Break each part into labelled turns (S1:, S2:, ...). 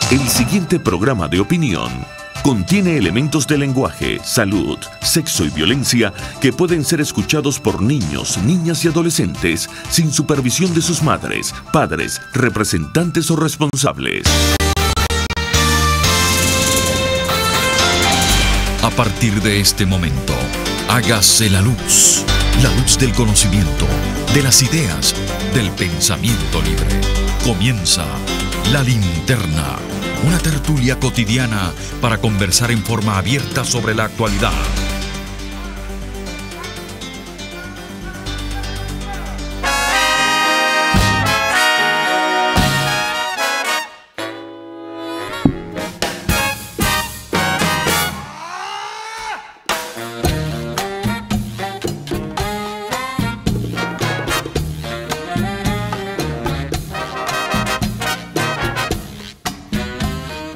S1: El siguiente programa de opinión contiene elementos de lenguaje, salud, sexo y violencia que pueden ser escuchados por niños, niñas y adolescentes sin supervisión de sus madres, padres, representantes o responsables.
S2: A partir de este momento, hágase la luz del conocimiento, de las ideas, del pensamiento libre. Comienza La Linterna, una tertulia cotidiana para conversar en forma abierta sobre la actualidad.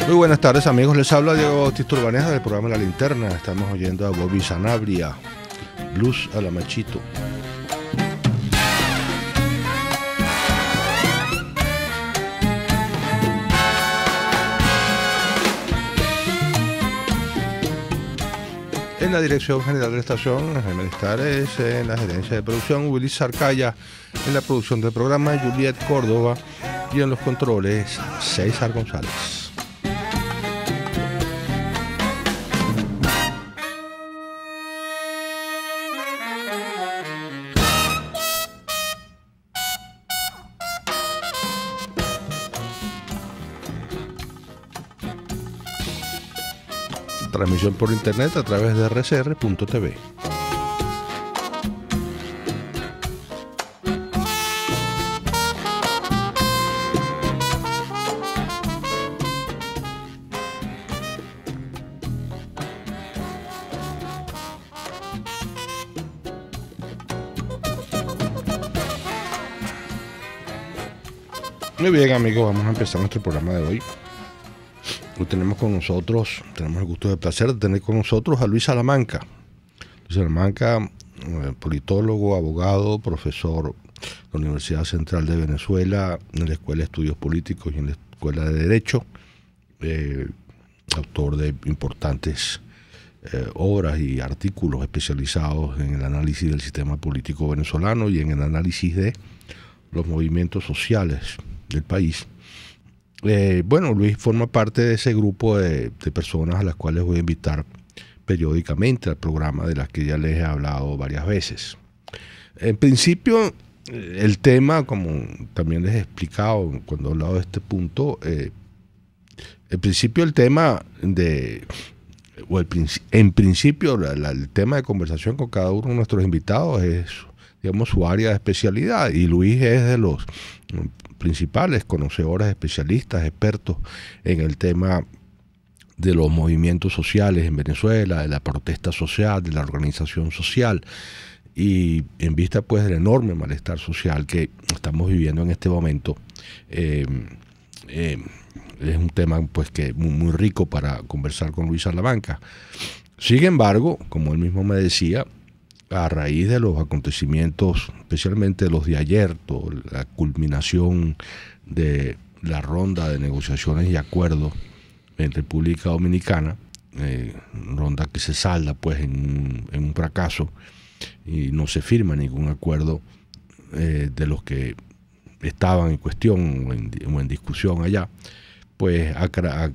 S3: Muy buenas tardes, amigos, les habla Diego Bautista Urbaneja del programa La Linterna. Estamos oyendo a Bobby Sanabria, Blues a la Machito. En la dirección general de la estación, Jaime Listares, en la gerencia de producción, Willy Sarcaya, en la producción del programa, Juliet Córdoba, y en los controles, César González. Transmisión por internet a través de rcr.tv. Muy bien, amigos, vamos a empezar nuestro programa de hoy. Hoy tenemos el gusto y el placer de tener con nosotros a Luis Salamanca. Luis Salamanca, politólogo, abogado, profesor de la Universidad Central de Venezuela, en la Escuela de Estudios Políticos y en la Escuela de Derecho, autor de importantes obras y artículos especializados en el análisis del sistema político venezolano y en el análisis de los movimientos sociales del país. Bueno, Luis forma parte de ese grupo de personas a las cuales voy a invitar periódicamente al programa, de las que ya les he hablado varias veces. En principio, el tema, como también les he explicado cuando he hablado de este punto, en principio el tema el tema de conversación con cada uno de nuestros invitados es, digamos, su área de especialidad, y Luis es de los principales conocedores, especialistas, expertos en el tema de los movimientos sociales en Venezuela, de la protesta social, de la organización social, y en vista pues del enorme malestar social que estamos viviendo en este momento, es un tema pues que muy rico para conversar con Luis Salamanca. Sin embargo, como él mismo me decía, a raíz de los acontecimientos, especialmente los de ayer, la culminación de la ronda de negociaciones y acuerdos en República Dominicana, ronda que se salda pues en un fracaso y no se firma ningún acuerdo de los que estaban en cuestión o en discusión allá, pues ha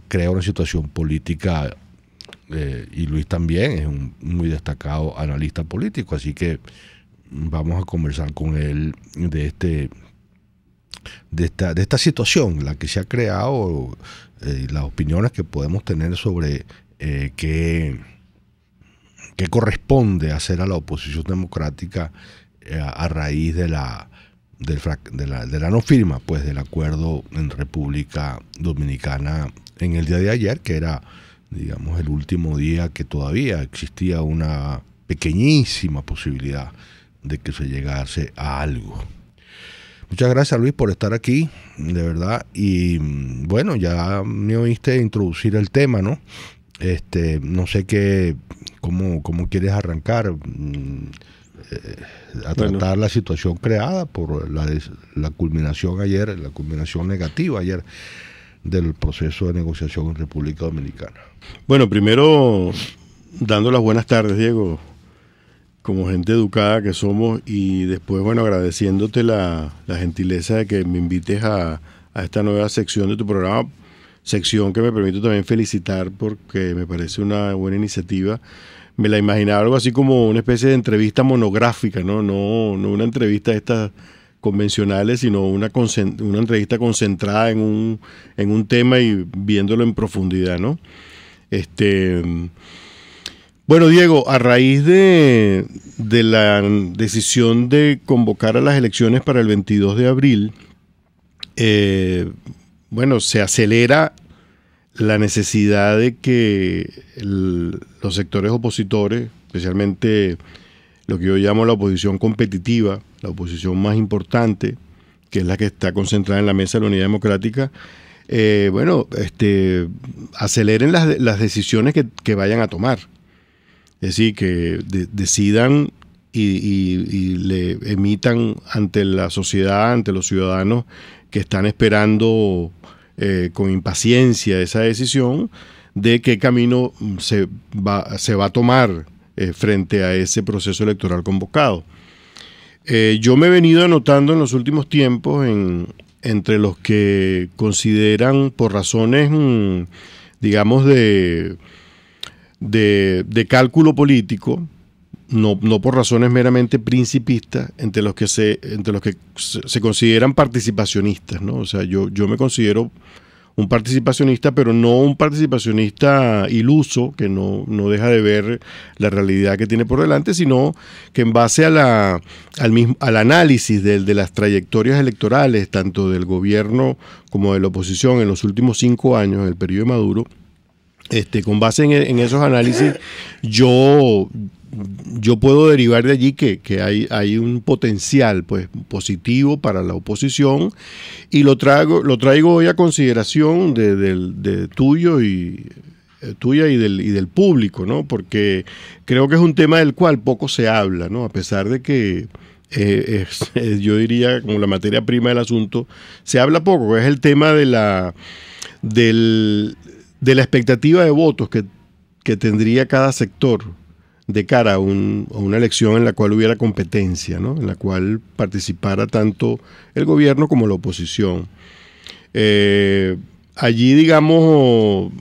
S3: creado una situación política. Y Luis también es un muy destacado analista político, así que vamos a conversar con él de esta situación, la que se ha creado, las opiniones que podemos tener sobre qué corresponde hacer a la oposición democrática a raíz de la no firma pues del acuerdo en República Dominicana en el día de ayer, que era, digamos, el último día que todavía existía una pequeñísima posibilidad de que se llegase a algo. Muchas gracias, Luis, por estar aquí, de verdad. Y bueno, ya me oíste introducir el tema, ¿no? No sé cómo quieres arrancar a tratar la situación creada por la culminación ayer, la culminación negativa ayer del proceso de negociación en República Dominicana.
S4: Bueno, primero dando las buenas tardes, Diego, como gente educada que somos, y después, bueno, agradeciéndote la gentileza de que me invites a esta nueva sección de tu programa, sección que me permito también felicitar porque me parece una buena iniciativa. Me la imaginaba algo así como una especie de entrevista monográfica, no una entrevista de estas convencionales, sino una entrevista concentrada en un tema y viéndolo en profundidad, ¿no? Bueno, Diego, a raíz de la decisión de convocar a las elecciones para el 22 de abril, bueno, se acelera la necesidad de que los sectores opositores, especialmente lo que yo llamo la oposición competitiva, la oposición más importante, que es la que está concentrada en la Mesa de la Unidad Democrática, aceleren las decisiones que vayan a tomar. Es decir, que decidan y le emitan ante la sociedad, ante los ciudadanos que están esperando con impaciencia esa decisión de qué camino se va a tomar frente a ese proceso electoral convocado. Yo me he venido anotando en los últimos tiempos entre los que consideran por razones, digamos, de cálculo político, no por razones meramente principistas, entre los que se consideran participacionistas, ¿no? O sea, yo me considero un participacionista, pero no un participacionista iluso, que no deja de ver la realidad que tiene por delante, sino que en base al análisis de las trayectorias electorales, tanto del gobierno como de la oposición en los últimos 5 años, el periodo de Maduro, con base en esos análisis, yo puedo derivar de allí que hay un potencial, pues, positivo para la oposición, y lo traigo hoy a consideración de tuya y del público, ¿no? Porque creo que es un tema del cual poco se habla, ¿no? A pesar de que yo diría, como la materia prima del asunto, se habla poco, es el tema de la expectativa de votos que tendría cada sector de cara a una elección en la cual hubiera competencia, ¿no? En la cual participara tanto el gobierno como la oposición. Allí, digamos,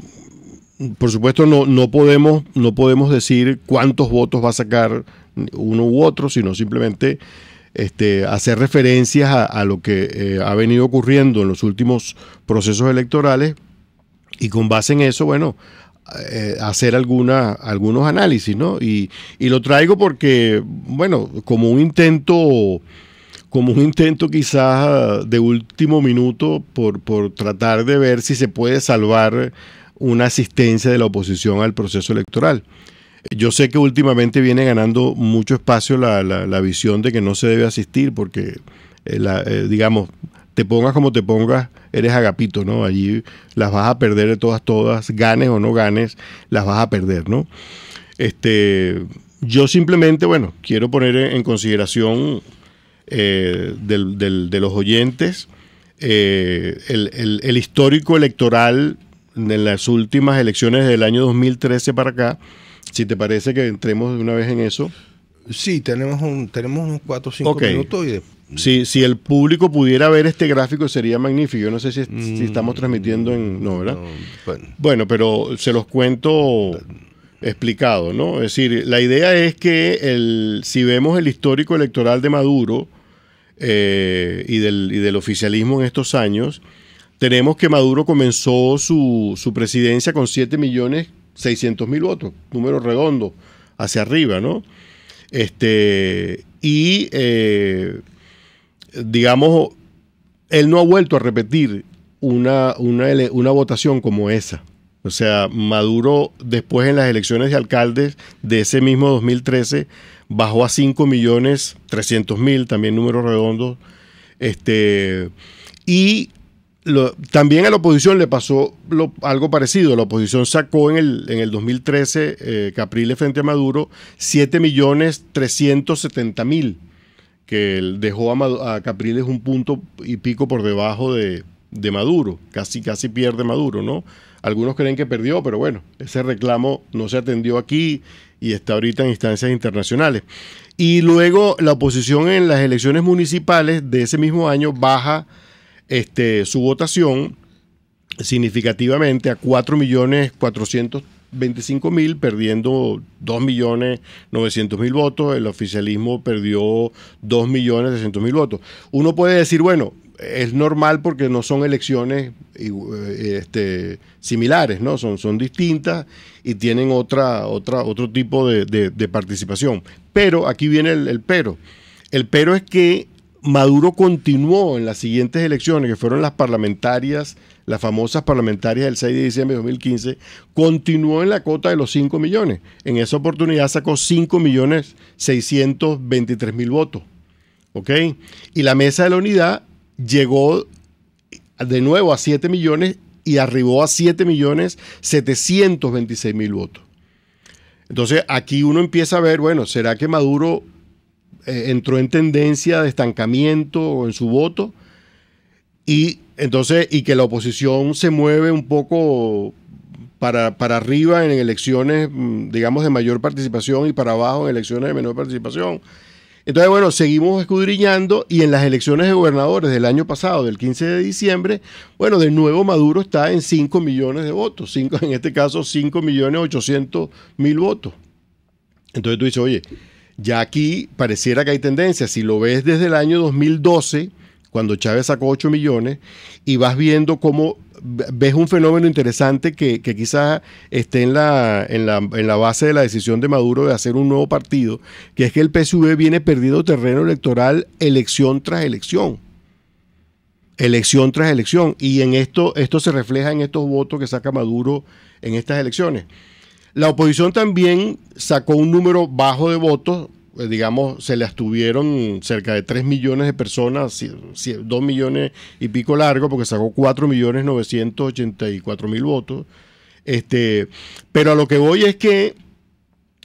S4: por supuesto no podemos decir cuántos votos va a sacar uno u otro, sino simplemente hacer referencias a lo que ha venido ocurriendo en los últimos procesos electorales, y con base en eso, bueno, hacer algunos análisis, ¿no? Y lo traigo porque, bueno, como un intento quizás de último minuto por tratar de ver si se puede salvar una asistencia de la oposición al proceso electoral. Yo sé que últimamente viene ganando mucho espacio la visión de que no se debe asistir porque, digamos, te pongas como te pongas, eres agapito, ¿no? Allí las vas a perder de todas, ganes o no ganes, las vas a perder, ¿no? Yo simplemente, bueno, quiero poner en consideración de los oyentes el histórico electoral de las últimas elecciones del año 2013 para acá. Si te parece que entremos de una vez en eso.
S3: Sí, tenemos unos 4 o 5 minutos.
S4: Si el público pudiera ver este gráfico sería magnífico. Yo no sé si estamos transmitiendo no, ¿verdad? No, bueno, pero se los cuento explicado, ¿no? Es decir, la idea es que si vemos el histórico electoral de Maduro y del oficialismo en estos años, tenemos que Maduro comenzó su presidencia con 7.600.000 votos, número redondo, hacia arriba, ¿no? Digamos, él no ha vuelto a repetir una votación como esa. O sea, Maduro después en las elecciones de alcaldes de ese mismo 2013 bajó a 5.300.000, también números redondos. También a la oposición le pasó algo parecido. La oposición sacó en el 2013, Capriles frente a Maduro, 7.370.000, que dejó a Capriles un punto y pico por debajo de de Maduro. Casi pierde Maduro, ¿no? Algunos creen que perdió, pero bueno, ese reclamo no se atendió aquí y está ahorita en instancias internacionales. Y luego la oposición en las elecciones municipales de ese mismo año baja su votación significativamente a 4.425.000, perdiendo 2.900.000 votos. El oficialismo perdió 2.300.000 votos. Uno puede decir, bueno, es normal porque no son elecciones similares, ¿no? Son distintas y tienen otro tipo de participación. Pero aquí viene el pero. El pero es que Maduro continuó en las siguientes elecciones, que fueron las parlamentarias, las famosas parlamentarias del 6 de diciembre de 2015, continuó en la cota de los 5 millones. En esa oportunidad sacó 5.623.000 votos. ¿Ok? Y la Mesa de la Unidad llegó de nuevo a 7 millones y arribó a 7.726.000 votos. Entonces aquí uno empieza a ver, bueno, ¿será que Maduro entró en tendencia de estancamiento en su voto? Y que la oposición se mueve un poco para arriba en elecciones, digamos, de mayor participación y para abajo en elecciones de menor participación. Entonces, bueno, seguimos escudriñando y en las elecciones de gobernadores del año pasado, del 15 de diciembre, bueno, de nuevo Maduro está en 5 millones de votos, en este caso 5.800.000 votos. Entonces tú dices, oye, ya aquí pareciera que hay tendencia. Si lo ves desde el año 2012, cuando Chávez sacó 8 millones, y vas viendo cómo ves un fenómeno interesante que quizás esté en la base de la decisión de Maduro de hacer un nuevo partido, que es que el PSUV viene perdiendo terreno electoral elección tras elección. Elección tras elección. Y en esto se refleja en estos votos que saca Maduro en estas elecciones. La oposición también sacó un número bajo de votos, digamos, se le abstuvieron cerca de 3 millones de personas, 2 millones y pico largo, porque sacó 4.984.000 votos. Pero a lo que voy es que,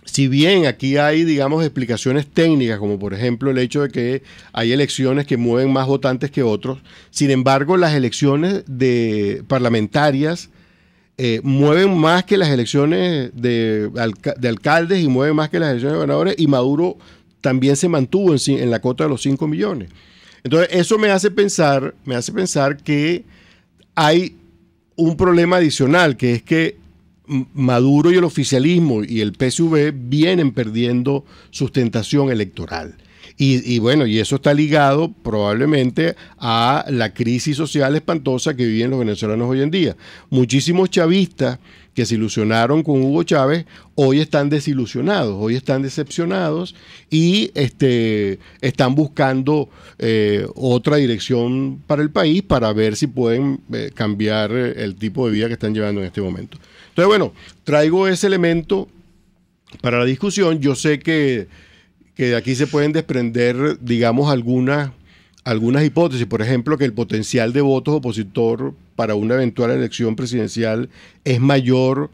S4: si bien aquí hay, digamos, explicaciones técnicas, como por ejemplo el hecho de que hay elecciones que mueven más votantes que otros, sin embargo, las elecciones parlamentarias mueven más que las elecciones de alcaldes y mueven más que las elecciones de gobernadores, y Maduro también se mantuvo en la cota de los 5 millones. Entonces eso me hace pensar que hay un problema adicional, que es que Maduro y el oficialismo y el PSUV vienen perdiendo sustentación electoral. Y bueno, y eso está ligado probablemente a la crisis social espantosa que viven los venezolanos hoy en día. Muchísimos chavistas que se ilusionaron con Hugo Chávez hoy están desilusionados, hoy están decepcionados y están buscando otra dirección para el país para ver si pueden cambiar el tipo de vida que están llevando en este momento. Entonces, bueno, traigo ese elemento para la discusión. Yo sé que de aquí se pueden desprender, digamos, algunas hipótesis. Por ejemplo, que el potencial de votos opositor para una eventual elección presidencial es mayor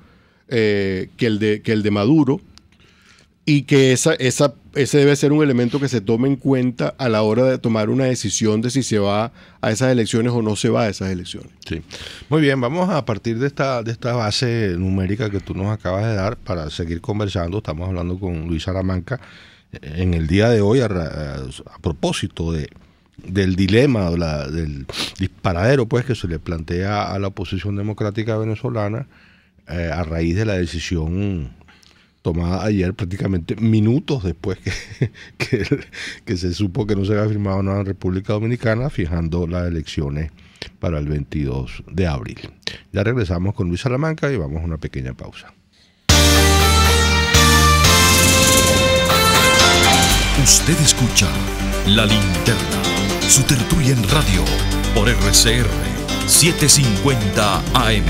S4: que el de Maduro, y que ese debe ser un elemento que se tome en cuenta a la hora de tomar una decisión de si se va a esas elecciones o no se va a esas elecciones.
S3: Sí. Muy bien, vamos a partir de esta base numérica que tú nos acabas de dar para seguir conversando. Estamos hablando con Luis Salamanca en el día de hoy a propósito del dilema, del disparadero pues que se le plantea a la oposición democrática venezolana a raíz de la decisión tomada ayer, prácticamente minutos después que se supo que no se había firmado nada en República Dominicana, fijando las elecciones para el 22 de abril. Ya regresamos con Luis Salamanca y vamos a una pequeña pausa.
S2: Usted escucha La Linterna, su tertulia en radio por RCR 750 AM.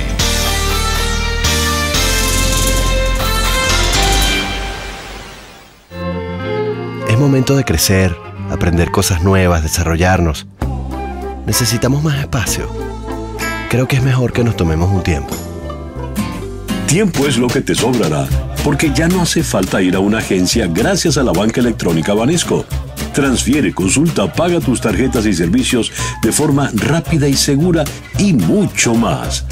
S5: Es momento de crecer, aprender cosas nuevas, desarrollarnos. Necesitamos más espacio. Creo que es mejor que nos tomemos un tiempo.
S6: Tiempo es lo que te sobrará, porque ya no hace falta ir a una agencia gracias a la banca electrónica Banesco. Transfiere, consulta, paga tus tarjetas y servicios de forma rápida y segura y mucho más.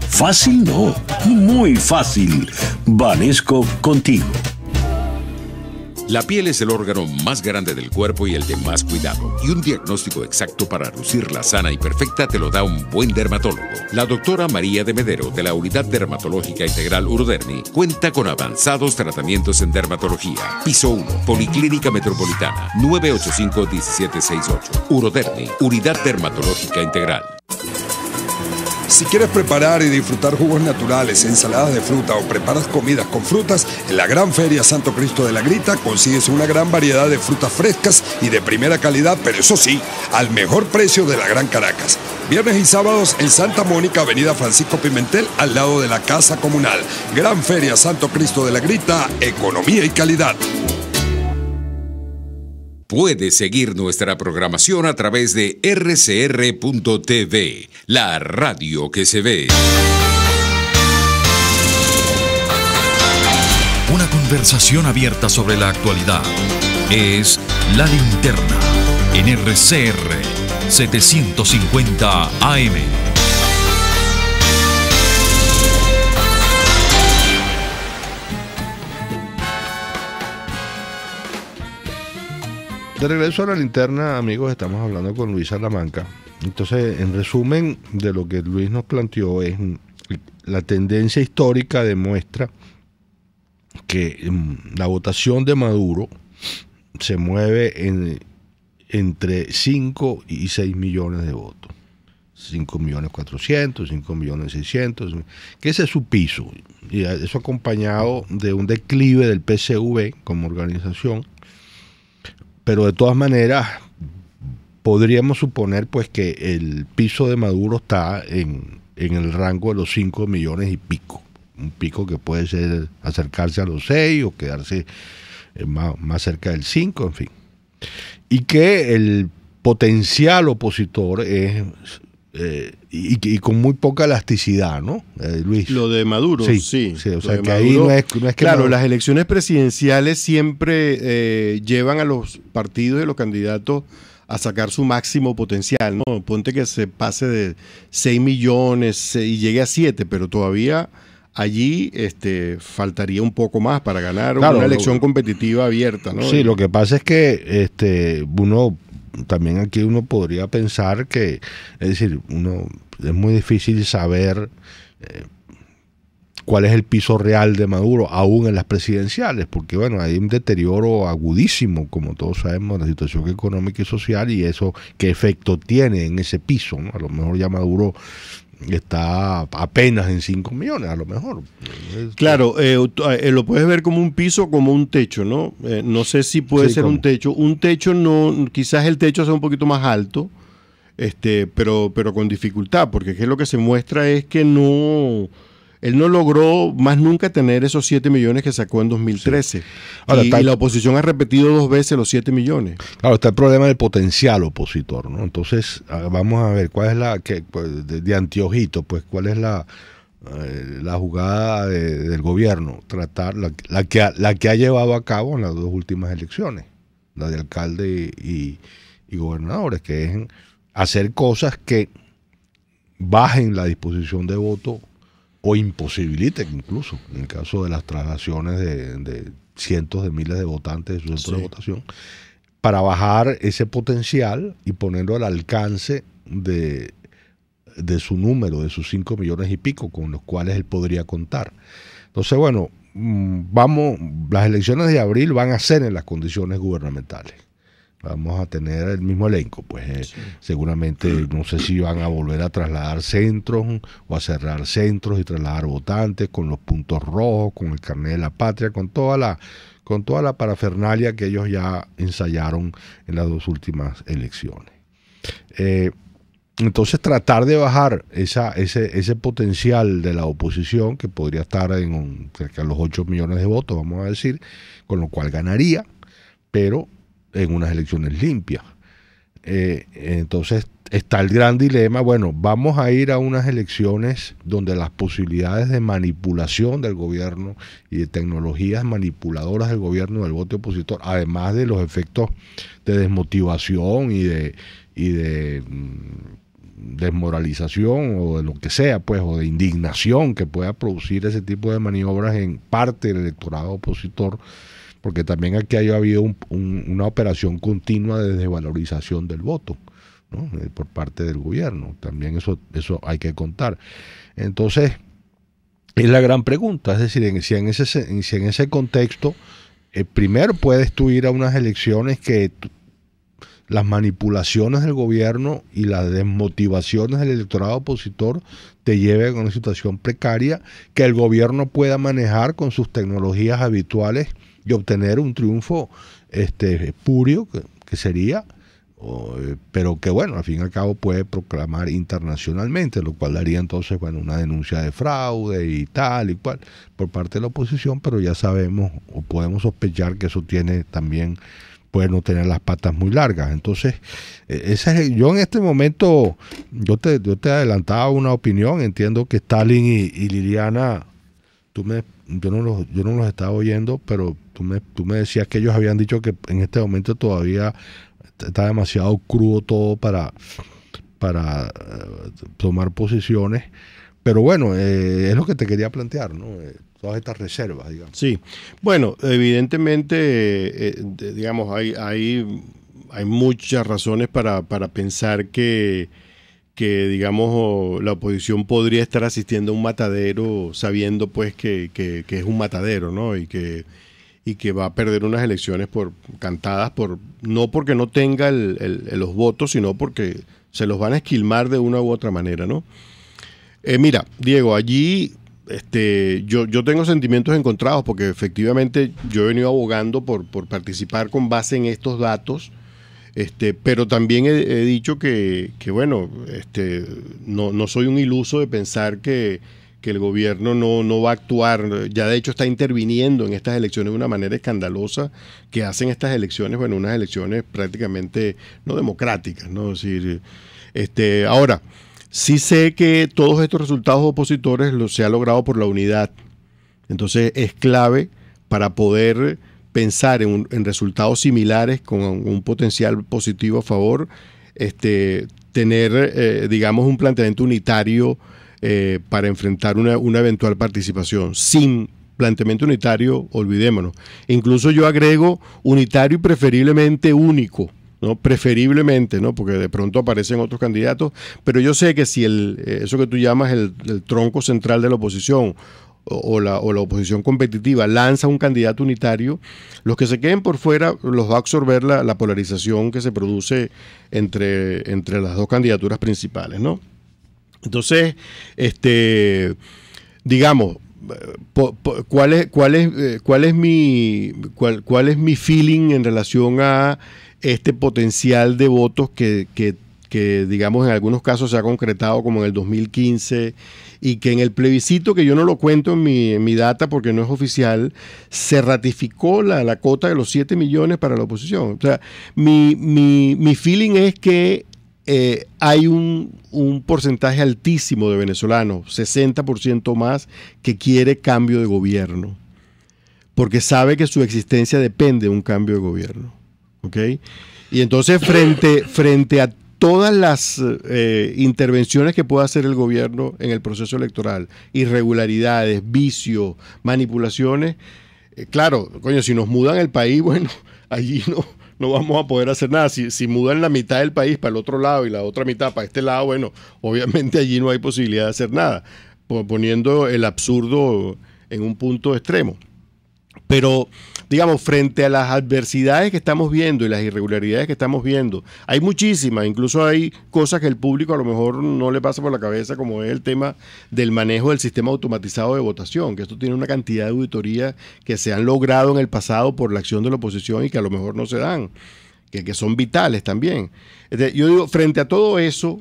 S6: Fácil no, muy fácil. Banesco contigo.
S7: La piel es el órgano más grande del cuerpo y el de más cuidado. Y un diagnóstico exacto para lucirla sana y perfecta te lo da un buen dermatólogo. La doctora María de Medero, de la Unidad Dermatológica Integral Urodermi, cuenta con avanzados tratamientos en dermatología. Piso 1, Policlínica Metropolitana, 985-1768. Urodermi, Unidad Dermatológica Integral.
S8: Si quieres preparar y disfrutar jugos naturales, ensaladas de fruta o preparas comidas con frutas, en la Gran Feria Santo Cristo de la Grita consigues una gran variedad de frutas frescas y de primera calidad, pero eso sí, al mejor precio de la Gran Caracas. Viernes y sábados en Santa Mónica, Avenida Francisco Pimentel, al lado de la Casa Comunal. Gran Feria Santo Cristo de la Grita, economía y calidad.
S7: Puedes seguir nuestra programación a través de rcr.tv, la radio que se ve.
S2: Una conversación abierta sobre la actualidad. Es La Linterna en RCR 750 AM.
S3: De regreso a La Linterna, amigos, estamos hablando con Luis Salamanca. Entonces, en resumen de lo que Luis nos planteó, es la tendencia histórica demuestra que la votación de Maduro se mueve entre 5 y 6 millones de votos. 5.400.000, 5.600.000, que ese es su piso. Y eso acompañado de un declive del PCV como organización. Pero de todas maneras, podríamos suponer pues que el piso de Maduro está en el rango de los 5 millones y pico. Un pico que puede ser acercarse a los 6 o quedarse más cerca del 5, en fin. Y que el potencial opositor es... y con muy poca elasticidad, ¿no, Luis?
S4: Lo de Maduro, sí.
S3: O sea, que
S4: Maduro,
S3: ahí no es que...
S4: Claro, las elecciones presidenciales siempre llevan a los partidos y los candidatos a sacar su máximo potencial, ¿no? Ponte que se pase de 6 millones y llegue a 7, pero todavía allí faltaría un poco más para ganar una elección competitiva abierta, ¿no?
S3: Sí, lo que pasa es que también aquí uno podría pensar que, es decir, es muy difícil saber cuál es el piso real de Maduro, aún en las presidenciales, porque bueno, hay un deterioro agudísimo, como todos sabemos, de la situación económica y social, y eso qué efecto tiene en ese piso, ¿no? A lo mejor ya Maduro está apenas en 5 millones, a lo mejor.
S4: Claro, lo puedes ver como un piso, como un techo, ¿no? No sé si puede ser un techo. Un techo no, quizás el techo sea un poquito más alto, pero con dificultad, porque es que lo que se muestra es que él no logró más nunca tener esos 7 millones que sacó en 2013. Sí. Ahora, y la oposición ha repetido 2 veces los 7 millones.
S3: Claro, está el problema del potencial opositor, ¿no? Entonces, vamos a ver cuál es de anteojito, pues cuál es la jugada del gobierno, tratar la que ha llevado a cabo en las 2 últimas elecciones, la de alcalde y gobernadores, que es hacer cosas que bajen la disposición de voto o imposibiliten incluso, en el caso de las traslaciones de cientos de miles de votantes de su centro de votación, para bajar ese potencial y ponerlo al alcance de su número, de sus 5 millones y pico, con los cuales él podría contar. Entonces, bueno, las elecciones de abril van a ser en las condiciones gubernamentales. Vamos a tener el mismo elenco, pues seguramente no sé si van a volver a trasladar centros o a cerrar centros y trasladar votantes con los puntos rojos, con el carnet de la patria, con toda la parafernalia que ellos ya ensayaron en las 2 últimas elecciones. Entonces tratar de bajar ese potencial de la oposición, que podría estar en cerca de los 8 millones de votos, vamos a decir, con lo cual ganaría, pero en unas elecciones limpias. Entonces está el gran dilema. Bueno, vamos a ir a unas elecciones donde las posibilidades de manipulación del gobierno y de tecnologías manipuladoras del gobierno del voto opositor, además de los efectos de desmotivación y de desmoralización o de lo que sea, pues, o de indignación que pueda producir ese tipo de maniobras en parte del electorado opositor, porque también aquí ha habido una operación continua de desvalorización del voto, ¿no? Por parte del gobierno. También eso hay que contar. Entonces, es la gran pregunta, es decir, si en ese contexto, primero puedes tú ir a unas elecciones que las manipulaciones del gobierno y las desmotivaciones del electorado opositor te lleven a una situación precaria que el gobierno pueda manejar con sus tecnologías habituales y obtener un triunfo espurio, que sería, pero que bueno, al fin y al cabo puede proclamar internacionalmente, lo cual daría entonces, bueno, una denuncia de fraude y tal y cual por parte de la oposición, pero ya sabemos o podemos sospechar que eso puede no tener las patas muy largas. Entonces, yo en este momento, yo te adelantaba una opinión. Entiendo que Stalin y Liliana, yo no los estaba oyendo, pero tú me decías que ellos habían dicho que en este momento todavía está demasiado crudo todo para tomar posiciones. Pero bueno, es lo que te quería plantear, ¿no? Todas estas reservas, digamos.
S4: Sí, bueno, evidentemente, digamos, hay muchas razones para pensar que, digamos, la oposición podría estar asistiendo a un matadero sabiendo, pues, que es un matadero, ¿no? Y que va a perder unas elecciones cantadas no porque no tenga los votos, sino porque se los van a esquilmar de una u otra manera, ¿no? Mira, Diego, allí yo tengo sentimientos encontrados porque efectivamente yo he venido abogando por participar con base en estos datos, pero también he dicho que bueno, no soy un iluso de pensar que el gobierno no va a actuar. Ya de hecho está interviniendo en estas elecciones de una manera escandalosa, que hacen estas elecciones, bueno, unas elecciones prácticamente no democráticas, ¿no? Es decir, ahora, sí sé que todos estos resultados opositores se ha logrado por la unidad. Entonces es clave para poder pensar en resultados similares con un potencial positivo a favor, tener, digamos, un planteamiento unitario para enfrentar una eventual participación. Sin planteamiento unitario, olvidémonos. Incluso yo agrego unitario y preferiblemente único, ¿no? Preferiblemente, ¿no? Porque de pronto aparecen otros candidatos, pero yo sé que si eso que tú llamas el tronco central de la oposición o la oposición competitiva lanza un candidato unitario, los que se queden por fuera los va a absorber la polarización que se produce entre las dos candidaturas principales, ¿no? Entonces, digamos, ¿cuál es mi feeling en relación a este potencial de votos que digamos en algunos casos se ha concretado como en el 2015 y que en el plebiscito, que yo no lo cuento en mi data porque no es oficial, se ratificó la cota de los 7 millones para la oposición? O sea, mi feeling es que hay un porcentaje altísimo de venezolanos, 60% más, que quiere cambio de gobierno, porque sabe que su existencia depende de un cambio de gobierno. ¿Ok? Y entonces frente a todas las intervenciones que pueda hacer el gobierno en el proceso electoral, irregularidades, vicios, manipulaciones, claro, coño, si nos mudan el país, bueno, allí no vamos a poder hacer nada. Si mudan la mitad del país para el otro lado y la otra mitad para este lado, bueno, obviamente allí no hay posibilidad de hacer nada, poniendo el absurdo en un punto extremo. Pero, digamos, frente a las adversidades que estamos viendo y las irregularidades que estamos viendo, hay muchísimas, incluso hay cosas que el público a lo mejor no le pasa por la cabeza, como es el tema del manejo del sistema automatizado de votación, que esto tiene una cantidad de auditorías que se han logrado en el pasado por la acción de la oposición y que a lo mejor no se dan, que son vitales también. Yo digo, frente a todo eso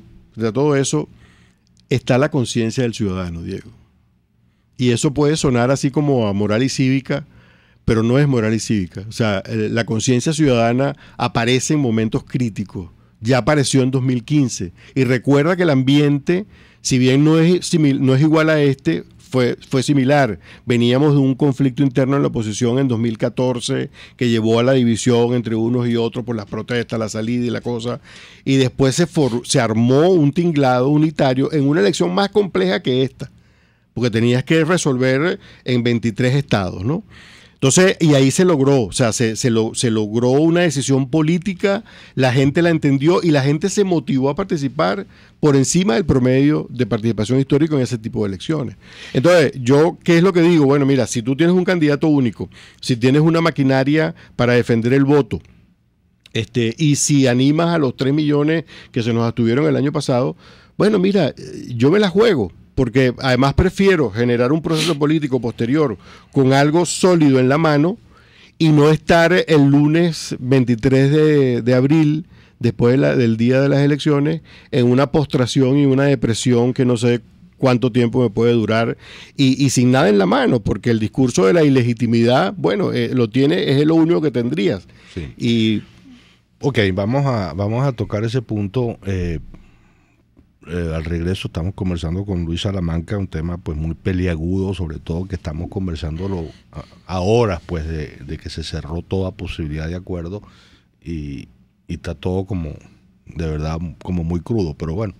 S4: está la conciencia del ciudadano, Diego. Y eso puede sonar así como a moral y cívica, pero no es moral y cívica. O sea, la conciencia ciudadana aparece en momentos críticos ya apareció en 2015. Y recuerda que el ambiente, si bien no es igual a este, fue similar. Veníamos de un conflicto interno en la oposición en 2014 que llevó a la división entre unos y otros por las protestas, la salida y la cosa. Y después se armó un tinglado unitario en una elección más compleja que esta, porque tenías que resolver en 23 estados, ¿no? Entonces, y ahí se logró, o sea, se logró una decisión política, la gente la entendió y la gente se motivó a participar por encima del promedio de participación histórica en ese tipo de elecciones. Entonces, yo, ¿qué es lo que digo? Bueno, mira, si tú tienes un candidato único, si tienes una maquinaria para defender el voto, y si animas a los 3 millones que se nos abstuvieron el año pasado, bueno, mira, yo me la juego. Porque además prefiero generar un proceso político posterior con algo sólido en la mano y no estar el lunes 23 de abril, después del día de las elecciones, en una postración y una depresión que no sé cuánto tiempo me puede durar y sin nada en la mano, porque el discurso de la ilegitimidad, bueno, es lo único que tendrías.
S3: Sí. Ok, vamos a tocar ese punto. Al regreso estamos conversando con Luis Salamanca, un tema pues muy peliagudo, sobre todo que estamos conversándolo a horas pues de que se cerró toda posibilidad de acuerdo y está todo como de verdad como muy crudo, pero bueno,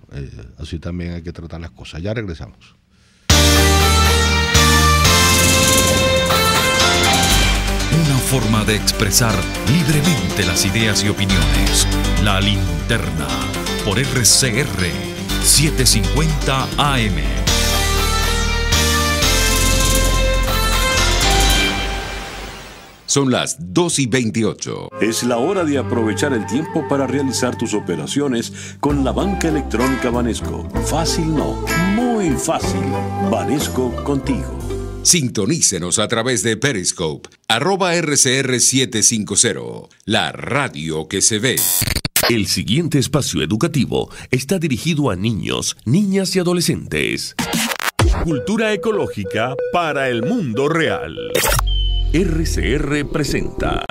S3: así también hay que tratar las cosas. Ya regresamos.
S2: Una forma de expresar libremente las ideas y opiniones. La Linterna por RCR 750 AM.
S7: Son las 2:28.
S6: Es la hora de aprovechar el tiempo para realizar tus operaciones con la banca electrónica Banesco. Fácil no, muy fácil. Banesco contigo.
S7: Sintonícenos a través de Periscope, @RCR750, la radio que se ve.
S1: El siguiente espacio educativo está dirigido a niños, niñas y adolescentes. Cultura ecológica para el mundo real. RCR presenta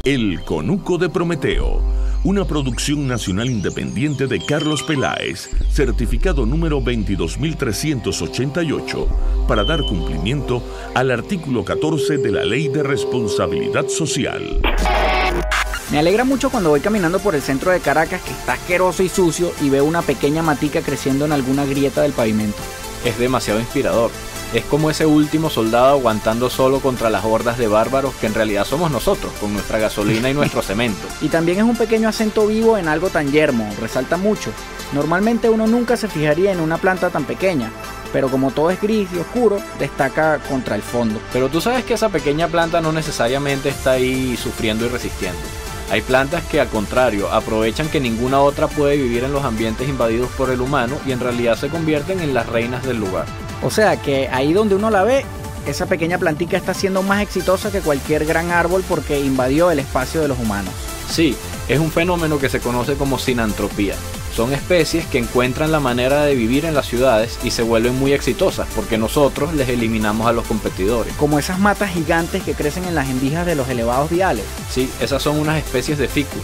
S1: El Conuco de Prometeo, una producción nacional independiente de Carlos Peláez, certificado número 22388, para dar cumplimiento al artículo 14 de la Ley de Responsabilidad Social.
S9: Me alegra mucho cuando voy caminando por el centro de Caracas, que está asqueroso y sucio, y veo una pequeña matica creciendo en alguna grieta del pavimento.
S10: Es demasiado inspirador. Es como ese último soldado aguantando solo contra las hordas de bárbaros que en realidad somos nosotros, con nuestra gasolina y nuestro cemento.
S9: Y también es un pequeño acento vivo en algo tan yermo, resalta mucho. Normalmente uno nunca se fijaría en una planta tan pequeña, pero como todo es gris y oscuro, destaca contra el fondo.
S10: Pero tú sabes que esa pequeña planta no necesariamente está ahí sufriendo y resistiendo. Hay plantas que, al contrario, aprovechan que ninguna otra puede vivir en los ambientes invadidos por el humano y en realidad se convierten en las reinas del lugar.
S9: O sea que ahí donde uno la ve, esa pequeña plantica está siendo más exitosa que cualquier gran árbol porque invadió el espacio de los humanos.
S10: Sí, es un fenómeno que se conoce como sinantropía. Son especies que encuentran la manera de vivir en las ciudades y se vuelven muy exitosas porque nosotros les eliminamos a los competidores.
S9: Como esas matas gigantes que crecen en las endijas de los elevados viales.
S10: Sí, esas son unas especies de ficus.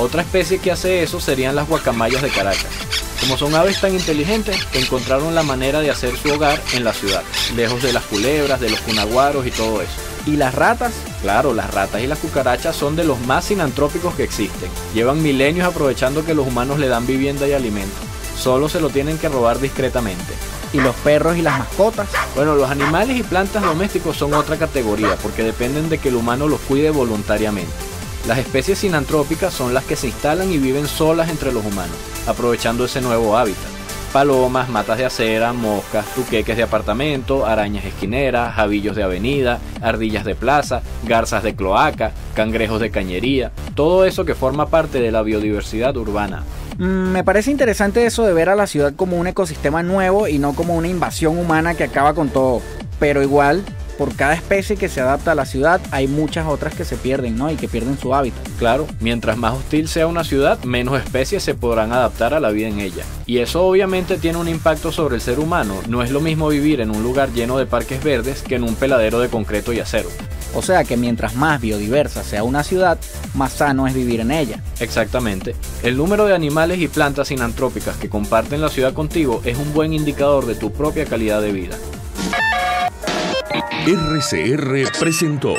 S10: Otra especie que hace eso serían las guacamayas de Caracas. Como son aves tan inteligentes, encontraron la manera de hacer su hogar en la ciudad, lejos de las culebras, de los cunaguaros y todo eso.
S9: ¿Y las ratas?
S10: Claro, las ratas y las cucarachas son de los más sinantrópicos que existen. Llevan milenios aprovechando que los humanos le dan vivienda y alimento. Solo se lo tienen que robar discretamente.
S9: ¿Y los perros y las mascotas?
S10: Bueno, los animales y plantas domésticos son otra categoría porque dependen de que el humano los cuide voluntariamente. Las especies sinantrópicas son las que se instalan y viven solas entre los humanos, aprovechando ese nuevo hábitat. Palomas, matas de acera, moscas, tuqueques de apartamento, arañas esquineras, jabillos de avenida, ardillas de plaza, garzas de cloaca, cangrejos de cañería, todo eso que forma parte de la biodiversidad urbana.
S9: Me parece interesante eso de ver a la ciudad como un ecosistema nuevo y no como una invasión humana que acaba con todo, pero igual, por cada especie que se adapta a la ciudad, hay muchas otras que se pierden, ¿no? Y que pierden su hábitat.
S10: Claro, mientras más hostil sea una ciudad, menos especies se podrán adaptar a la vida en ella. Y eso obviamente tiene un impacto sobre el ser humano. No es lo mismo vivir en un lugar lleno de parques verdes que en un peladero de concreto y acero.
S9: O sea que mientras más biodiversa sea una ciudad, más sano es vivir en ella.
S10: Exactamente. El número de animales y plantas sinantrópicas que comparten la ciudad contigo es un buen indicador de tu propia calidad de vida.
S1: RCR presentó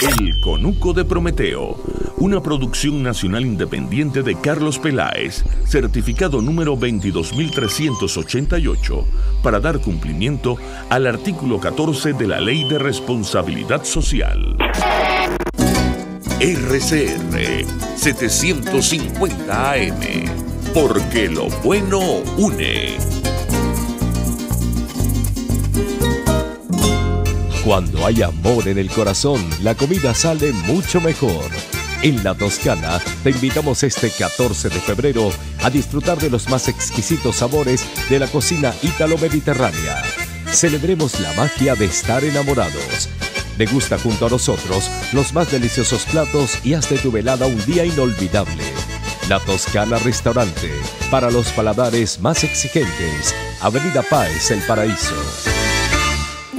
S1: El Conuco de Prometeo, una producción nacional independiente de Carlos Peláez, certificado número 22.388, para dar cumplimiento al artículo 14 de la Ley de Responsabilidad Social. RCR 750 AM, porque lo bueno une.
S11: Cuando hay amor en el corazón, la comida sale mucho mejor. En La Toscana te invitamos este 14 de febrero a disfrutar de los más exquisitos sabores de la cocina ítalo-mediterránea. Celebremos la magia de estar enamorados. Degusta junto a nosotros los más deliciosos platos y haz de tu velada un día inolvidable. La Toscana Restaurante, para los paladares más exigentes. Avenida Páez, El Paraíso.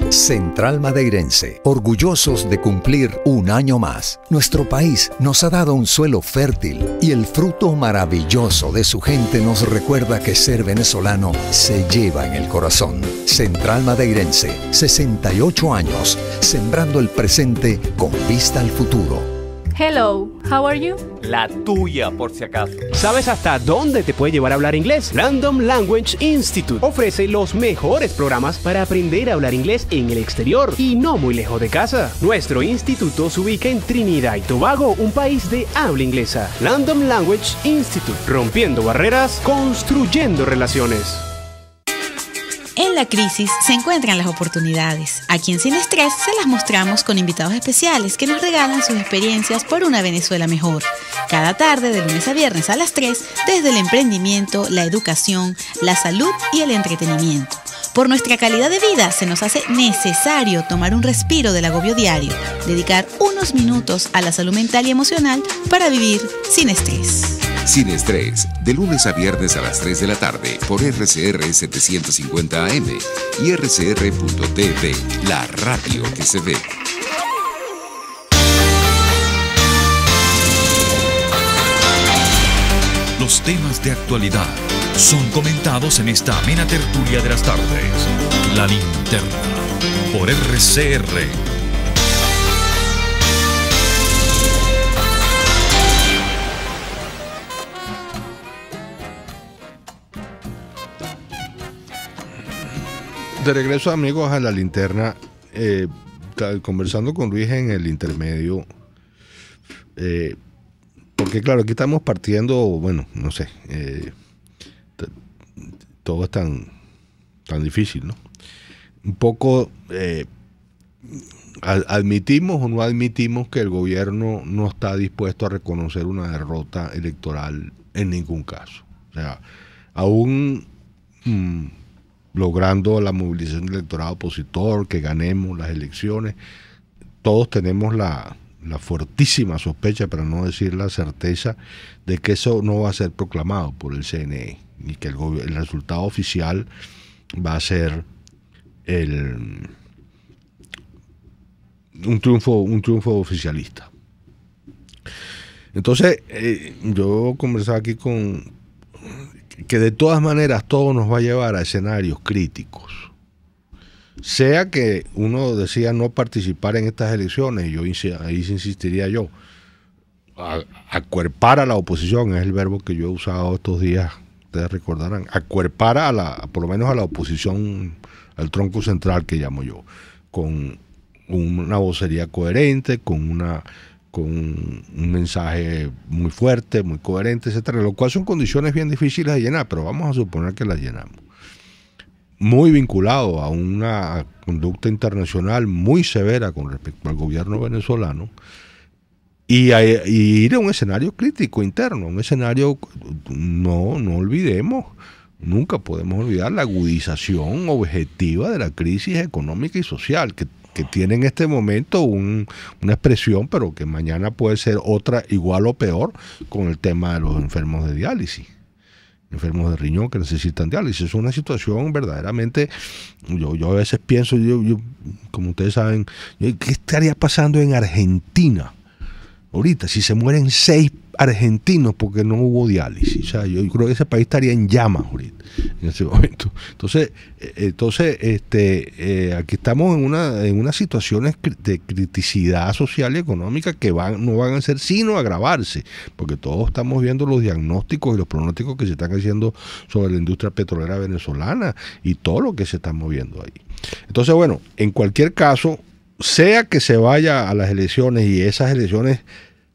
S12: Central Madeirense, orgullosos de cumplir un año más. Nuestro país nos ha dado un suelo fértil y el fruto maravilloso de su gente nos recuerda que ser venezolano se lleva en el corazón. Central Madeirense, 68 años, sembrando el presente con vista al futuro.
S13: Hello, how are you?
S14: La tuya, por si acaso.
S15: ¿Sabes hasta dónde te puede llevar a hablar inglés? Random Language Institute ofrece los mejores programas para aprender a hablar inglés en el exterior y no muy lejos de casa. Nuestro instituto se ubica en Trinidad y Tobago, un país de habla inglesa. Random Language Institute, rompiendo barreras, construyendo relaciones.
S16: En la crisis se encuentran las oportunidades. Aquí en Sin Estrés se las mostramos con invitados especiales que nos regalan sus experiencias por una Venezuela mejor. Cada tarde, de lunes a viernes a las 3, desde el emprendimiento, la educación, la salud y el entretenimiento. Por nuestra calidad de vida se nos hace necesario tomar un respiro del agobio diario, dedicar unos minutos a la salud mental y emocional para vivir sin estrés.
S7: Sin Estrés, de lunes a viernes a las 3 de la tarde por RCR 750 AM y rcr.tv, la radio que se ve.
S2: Los temas de actualidad son comentados en esta amena tertulia de las tardes. La Linterna, por RCR.
S3: De regreso, amigos, a La Linterna, conversando con Luis en el intermedio, porque claro, aquí estamos partiendo, bueno, no sé, todo es tan difícil, ¿no? Un poco, admitimos o no admitimos que el gobierno no está dispuesto a reconocer una derrota electoral en ningún caso. O sea, aún logrando la movilización del electorado opositor, que ganemos las elecciones, todos tenemos la fuertísima sospecha, para no decir la certeza, de que eso no va a ser proclamado por el CNE y que el resultado oficial va a ser un triunfo oficialista. Entonces, yo conversaba aquí que de todas maneras todo nos va a llevar a escenarios críticos. Sea que uno decida no participar en estas elecciones, ahí insistiría yo, acuerpar a la oposición, es el verbo que yo he usado estos días, ustedes recordarán, acuerpar por lo menos a la oposición, al tronco central que llamo yo, con una vocería coherente, con un mensaje muy fuerte, muy coherente, etcétera, lo cual son condiciones bien difíciles de llenar, pero vamos a suponer que las llenamos. Muy vinculado a una conducta internacional muy severa con respecto al gobierno venezolano y ir a un escenario crítico interno, un escenario, no olvidemos, nunca podemos olvidar la agudización objetiva de la crisis económica y social que tiene en este momento una expresión, pero que mañana puede ser otra igual o peor con el tema de los enfermos de diálisis. enfermos de riñón que necesitan diálisis. Es una situación verdaderamente, yo a veces pienso, yo como ustedes saben, ¿qué estaría pasando en Argentina ahorita si se mueren 6 argentinos porque no hubo diálisis? O sea, yo creo que ese país estaría en llamas ahorita, en ese momento. Entonces aquí estamos en unas situaciones de criticidad social y económica que no van a ser sino agravarse, porque todos estamos viendo los diagnósticos y los pronósticos que se están haciendo sobre la industria petrolera venezolana y todo lo que se está moviendo ahí. Entonces, bueno, en cualquier caso, sea que se vaya a las elecciones y esas elecciones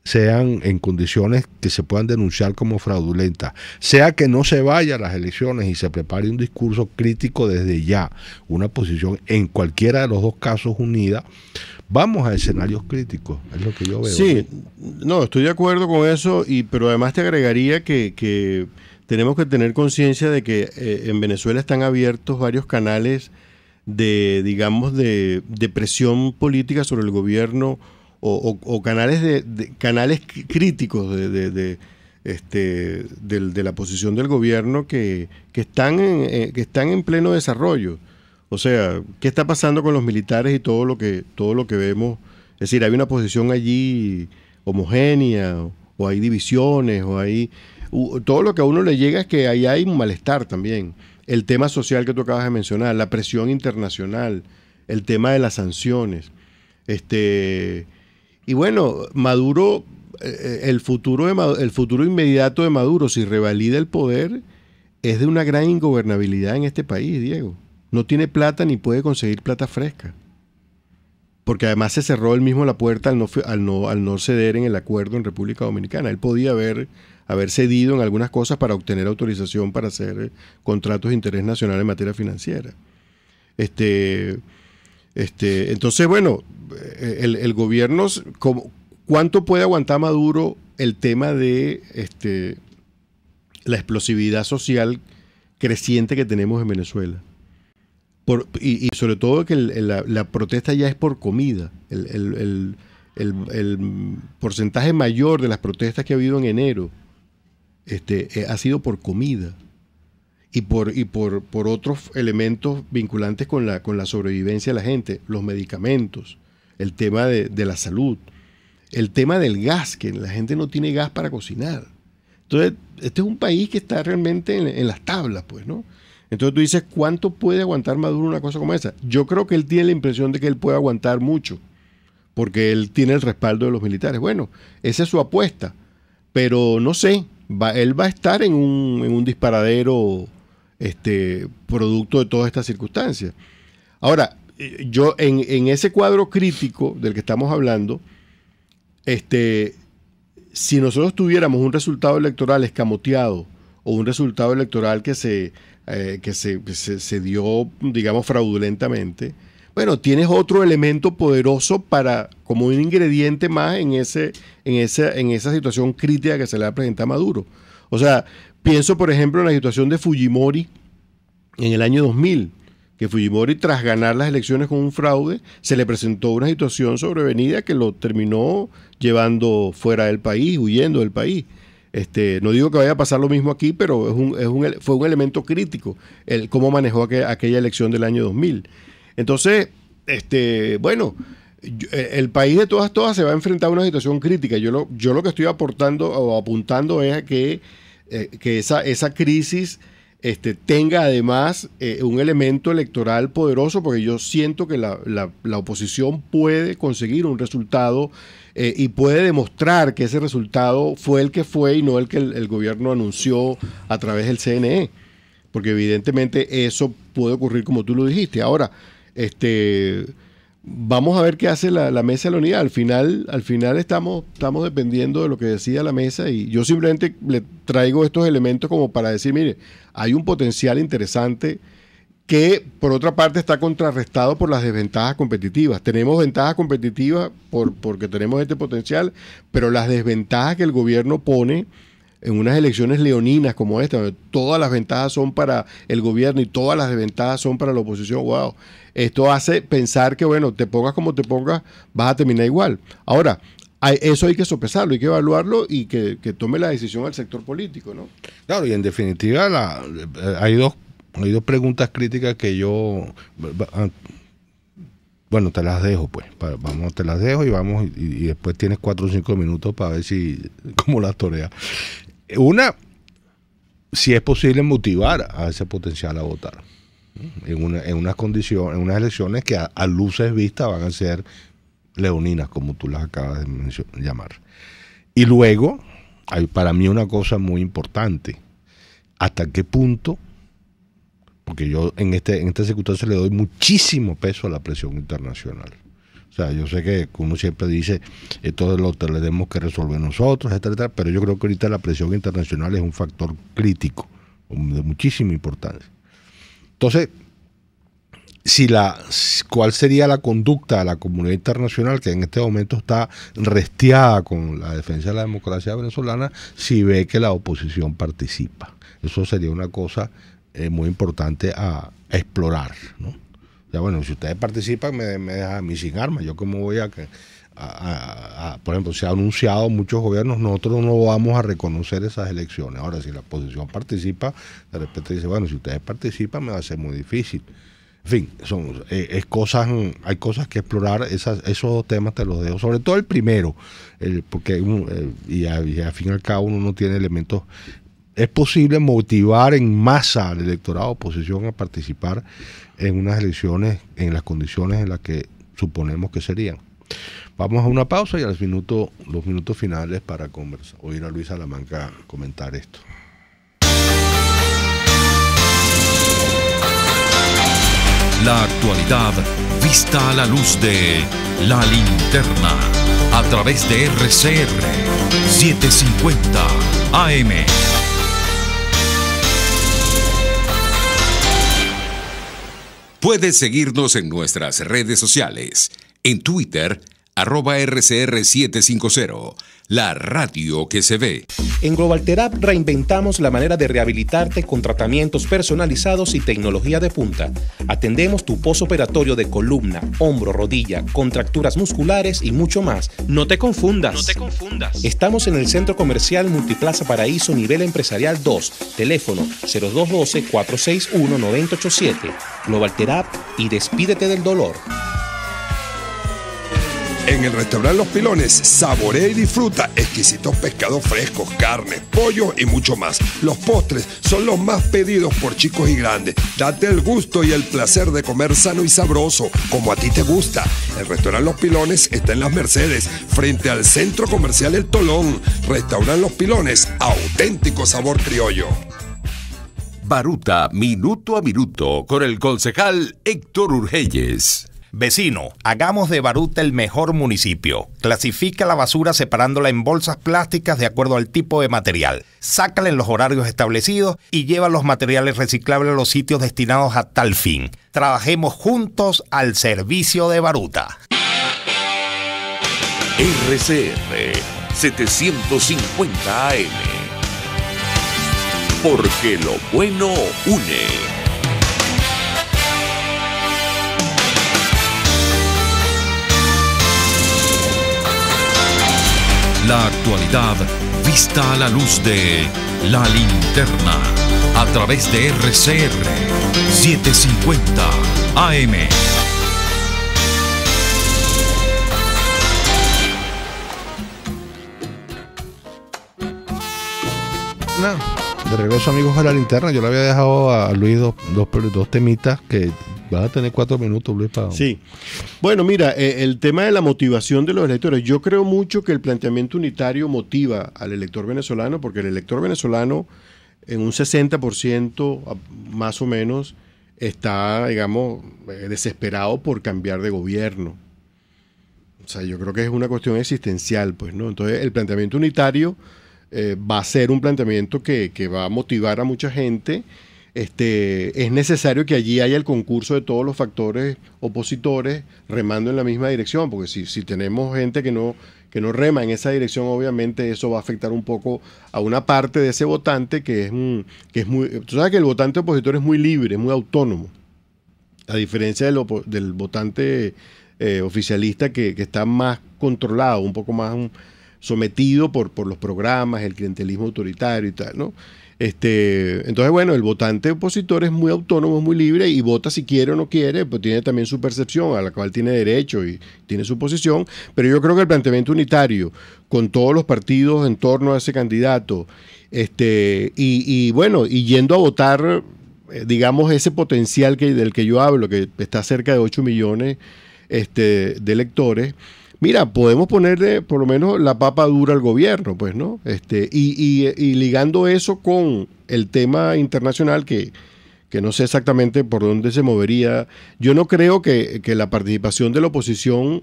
S3: sean en condiciones que se puedan denunciar como fraudulentas, sea que no se vaya a las elecciones y se prepare un discurso crítico desde ya, una posición en cualquiera de los dos casos unida, vamos a escenarios críticos, es lo que yo veo.
S4: Sí, no, estoy de acuerdo con eso, pero además te agregaría que tenemos que tener conciencia de que en Venezuela están abiertos varios canales de, digamos, de presión política sobre el gobierno, o canales canales críticos de la posición del gobierno que están en pleno desarrollo. O sea, ¿qué está pasando con los militares y todo lo que vemos? Es decir, hay una posición allí homogénea, o hay divisiones, o hay todo lo que a uno le llega es que ahí hay un malestar también. El tema social que tú acabas de mencionar, la presión internacional, el tema de las sanciones. Y bueno, Maduro, el futuro inmediato de Maduro, si revalida el poder, es de una gran ingobernabilidad en este país, Diego. No tiene plata ni puede conseguir plata fresca. Porque además se cerró él mismo la puerta al no ceder en el acuerdo en República Dominicana. Él podía haber cedido en algunas cosas para obtener autorización para hacer contratos de interés nacional en materia financiera. Entonces, bueno, el gobierno, ¿cuánto puede aguantar Maduro el tema de la explosividad social creciente que tenemos en Venezuela? Y sobre todo que la protesta ya es por comida. El porcentaje mayor de las protestas que ha habido en enero ha sido por comida y por otros elementos vinculantes con la sobrevivencia de la gente, los medicamentos, el tema de la salud, el tema del gas, que la gente no tiene gas para cocinar. Entonces, este es un país que está realmente en las tablas, pues, ¿no? Entonces tú dices, ¿cuánto puede aguantar Maduro una cosa como esa? Yo creo que él tiene la impresión de que él puede aguantar mucho, porque él tiene el respaldo de los militares. Bueno, esa es su apuesta, pero no sé, él va a estar en un disparadero producto de todas estas circunstancias. Ahora, yo en ese cuadro crítico del que estamos hablando, si nosotros tuviéramos un resultado electoral escamoteado o un resultado electoral que se dio, digamos, fraudulentamente, bueno, tienes otro elemento poderoso como un ingrediente más en esa situación crítica que se le va a presentar a Maduro. O sea, pienso, por ejemplo, en la situación de Fujimori en el año 2000, que Fujimori, tras ganar las elecciones con un fraude, se le presentó una situación sobrevenida que lo terminó llevando fuera del país, huyendo del país. No digo que vaya a pasar lo mismo aquí, pero fue un elemento crítico cómo manejó aquella elección del año 2000. Entonces, bueno, el país de todas se va a enfrentar a una situación crítica. Yo lo que estoy apuntando es a que esa crisis tenga además un elemento electoral poderoso, porque yo siento que la oposición puede conseguir un resultado y puede demostrar que ese resultado fue el que fue y no el que el gobierno anunció a través del CNE, porque evidentemente eso puede ocurrir como tú lo dijiste. Ahora, vamos a ver qué hace la mesa de la unidad. Al final estamos dependiendo de lo que decida la mesa, y yo simplemente le traigo estos elementos como para decir, mire, hay un potencial interesante que por otra parte está contrarrestado por las desventajas competitivas. Tenemos ventajas competitivas porque tenemos este potencial, pero las desventajas que el gobierno pone en unas elecciones leoninas como esta, donde todas las ventajas son para el gobierno y todas las desventajas son para la oposición, wow, esto hace pensar que, bueno, te pongas como te pongas, vas a terminar igual. Ahora, eso hay que sopesarlo, hay que evaluarlo y que tome la decisión el sector político, ¿no?
S3: Claro, y en definitiva hay dos preguntas críticas que yo... Bueno, te las dejo, pues. Te las dejo y después tienes 4 o 5 minutos para ver cómo las toreas. Una, si es posible motivar a ese potencial a votar en unas condiciones, en unas elecciones que a luces vistas van a ser leoninas, como tú las acabas de llamar. Y luego, hay para mí una cosa muy importante: ¿hasta qué punto? Porque yo en esta circunstancia le doy muchísimo peso a la presión internacional. O sea, yo sé que uno siempre dice, esto lo tenemos que resolver nosotros, etcétera, pero yo creo que ahorita la presión internacional es un factor crítico, de muchísima importancia. Entonces, ¿cuál sería la conducta de la comunidad internacional, que en este momento está restiada con la defensa de la democracia venezolana, si ve que la oposición participa? Eso sería una cosa muy importante a explorar, ¿no? O sea, bueno, si ustedes participan, me dejan a mí sin armas. Yo como voy por ejemplo, se ha anunciado muchos gobiernos, nosotros no vamos a reconocer esas elecciones. Ahora, si la oposición participa, de repente dice, bueno, si ustedes participan, me va a ser muy difícil. En fin, hay cosas que explorar. Esos temas te los dejo, sobre todo el primero, porque al fin y al cabo uno no tiene elementos. Es posible motivar en masa al electorado oposición a participar en unas elecciones en las condiciones en las que suponemos que serían. Vamos a una pausa y a los minutos finales para oír a Luis Salamanca comentar esto.
S2: La actualidad vista a la luz de La Linterna a través de RCR 750 AM.
S7: Puedes seguirnos en nuestras redes sociales. En Twitter, @RCR750, la radio que se ve.
S17: En Global Therap reinventamos la manera de rehabilitarte con tratamientos personalizados y tecnología de punta. Atendemos tu posoperatorio de columna, hombro, rodilla, contracturas musculares y mucho más. No te confundas. Estamos en el Centro Comercial Multiplaza Paraíso, nivel empresarial 2. Teléfono 0212-461-9087. Global Therap y despídete del dolor.
S8: En el restaurante Los Pilones, saborea y disfruta exquisitos pescados frescos, carnes, pollo y mucho más. Los postres son los más pedidos por chicos y grandes. Date el gusto y el placer de comer sano y sabroso, como a ti te gusta. El restaurante Los Pilones está en Las Mercedes, frente al Centro Comercial El Tolón. Restaurante Los Pilones, auténtico sabor criollo.
S7: Baruta, minuto a minuto, con el concejal Héctor Urgelles.
S18: Vecino, hagamos de Baruta el mejor municipio. Clasifica la basura separándola en bolsas plásticas de acuerdo al tipo de material. Sácala en los horarios establecidos y lleva los materiales reciclables a los sitios destinados a tal fin. Trabajemos juntos al servicio de Baruta.
S1: RCR 750 AM. Porque lo bueno une.
S2: La actualidad vista a la luz de La Linterna a través de RCR 750 AM.
S3: De regreso, amigos, a La Linterna. Yo le había dejado a Luis dos temitas que vas a tener 4 minutos, Luis.
S4: Sí. Bueno, mira, el tema de la motivación de los electores. Yo creo mucho que el planteamiento unitario motiva al elector venezolano, porque el elector venezolano en un 60% más o menos está, digamos, desesperado por cambiar de gobierno. O sea, yo creo que es una cuestión existencial, pues, ¿no? Entonces, el planteamiento unitario va a ser un planteamiento que va a motivar a mucha gente. Es necesario que allí haya el concurso de todos los factores opositores remando en la misma dirección, porque si tenemos gente que no rema en esa dirección, obviamente eso va a afectar un poco a una parte de ese votante que es muy... Tú sabes que el votante opositor es muy libre, es muy autónomo, a diferencia del votante oficialista que está más controlado, un poco más sometido por los programas, el clientelismo autoritario y tal, ¿no? Entonces, bueno, el votante opositor es muy autónomo, es muy libre y vota si quiere o no quiere, pues tiene también su percepción a la cual tiene derecho y tiene su posición, pero yo creo que el planteamiento unitario con todos los partidos en torno a ese candidato, y bueno, y yendo a votar, digamos, ese potencial del que yo hablo, que está cerca de 8 millones de electores. Mira, podemos ponerle por lo menos la papa dura al gobierno, pues, ¿no? Y ligando eso con el tema internacional, que no sé exactamente por dónde se movería, yo no creo que la participación de la oposición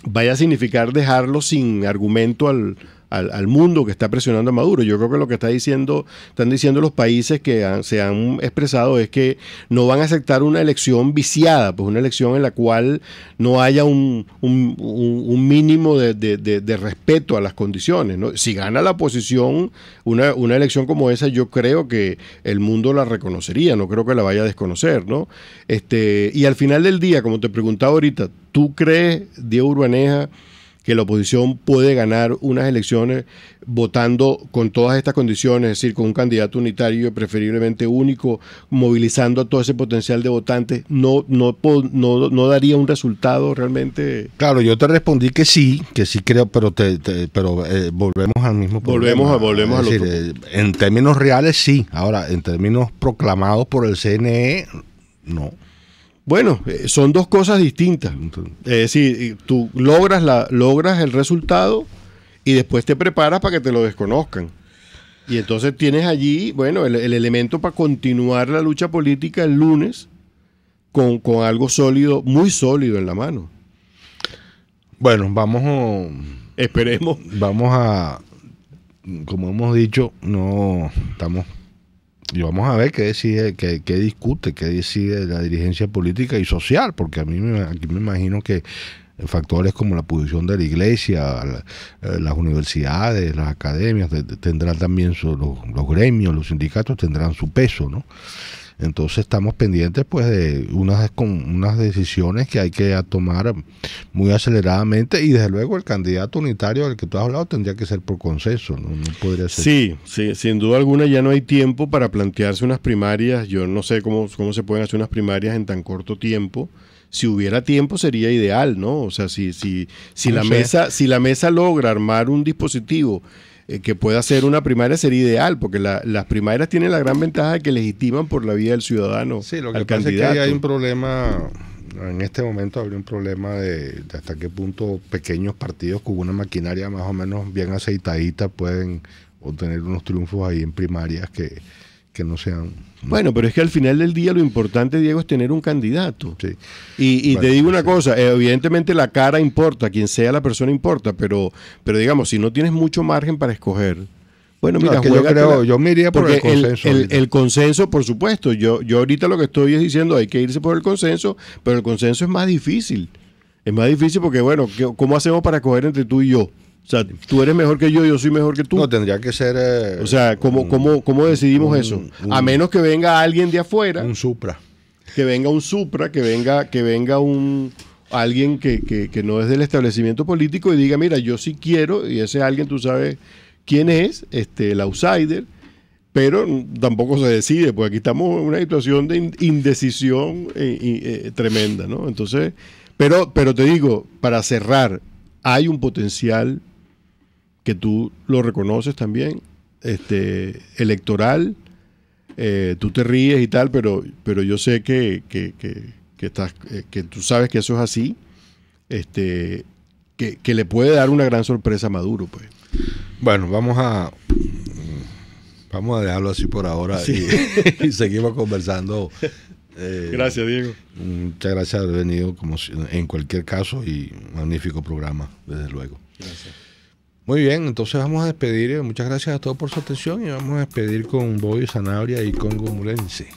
S4: vaya a significar dejarlo sin argumento al mundo que está presionando a Maduro. Yo creo que lo que están diciendo los países que se han expresado es que no van a aceptar una elección viciada, pues una elección en la cual no haya un mínimo de respeto a las condiciones, ¿no? Si gana la oposición una elección como esa, yo creo que el mundo la reconocería, no creo que la vaya a desconocer, ¿no? Y al final del día, como te preguntaba ahorita, ¿tú crees, Diego Urbaneja, que la oposición puede ganar unas elecciones votando con todas estas condiciones, es decir, con un candidato unitario y preferiblemente único, movilizando a todo ese potencial de votantes? ¿No daría un resultado realmente?
S3: Claro, yo te respondí que sí creo, pero volvemos al mismo problema.
S4: Volvemos
S3: es decir,
S4: al otro.
S3: En términos reales sí, ahora en términos proclamados por el CNE, no.
S4: Bueno, son dos cosas distintas. Es decir, tú logras el resultado y después te preparas para que te lo desconozcan. Y entonces tienes allí, bueno, el elemento para continuar la lucha política el lunes con algo sólido, muy sólido en la mano.
S3: Bueno,
S4: esperemos.
S3: Vamos a, como hemos dicho, y vamos a ver qué decide, qué discute, qué decide la dirigencia política y social, porque aquí me imagino que factores como la posición de la iglesia, las universidades, las academias tendrán también los gremios, los sindicatos tendrán su peso, ¿no? Entonces estamos pendientes pues de unas decisiones que hay que tomar muy aceleradamente, y desde luego el candidato unitario del que tú has hablado tendría que ser por consenso, no podría ser.
S4: Sí, sin duda alguna ya no hay tiempo para plantearse unas primarias. Yo no sé cómo se pueden hacer unas primarias en tan corto tiempo. Si hubiera tiempo sería ideal, ¿no? O sea, si la mesa logra armar un dispositivo que pueda hacer una primaria, sería ideal, porque las primarias tienen la gran ventaja de que legitiman por la vía del ciudadano.
S3: Sí, lo que
S4: al
S3: pasa
S4: candidato.
S3: es que hay un problema, en este momento habría un problema de hasta qué punto pequeños partidos con una maquinaria más o menos bien aceitadita pueden obtener unos triunfos ahí en primarias que no sean...
S4: Bueno, pero es que al final del día lo importante, Diego, es tener un candidato.
S3: Sí.
S4: Y te digo una cosa, evidentemente la cara importa, quien sea la persona importa, pero digamos, si no tienes mucho margen para escoger, bueno, mira,
S3: yo me iría por el consenso.
S4: El consenso, por supuesto. Yo ahorita lo que estoy es diciendo, hay que irse por el consenso, pero el consenso es más difícil. Es más difícil porque, bueno, ¿cómo hacemos para escoger entre tú y yo? O sea, tú eres mejor que yo soy mejor que tú.
S3: No, tendría que ser...
S4: o sea, ¿cómo decidimos eso? A menos que venga alguien de afuera.
S3: Un Supra.
S4: Que venga un Supra, que venga alguien que no es del establecimiento político y diga, mira, yo sí quiero, y ese alguien tú sabes quién es, el outsider, pero tampoco se decide, pues aquí estamos en una situación de indecisión tremenda, ¿no? Entonces, pero te digo, para cerrar, hay un potencial que tú lo reconoces también, electoral. Tú te ríes y tal, pero yo sé que tú sabes que eso es así, que le puede dar una gran sorpresa a Maduro, pues.
S3: Bueno, vamos a dejarlo así por ahora, sí. y seguimos conversando.
S4: Gracias, Diego.
S3: Muchas gracias por haber venido, como en cualquier caso, y magnífico programa, desde luego.
S4: Gracias.
S3: Muy bien, entonces vamos a despedir. Muchas gracias a todos por su atención y vamos a despedir con Bobby Sanabria y Congo Mulense.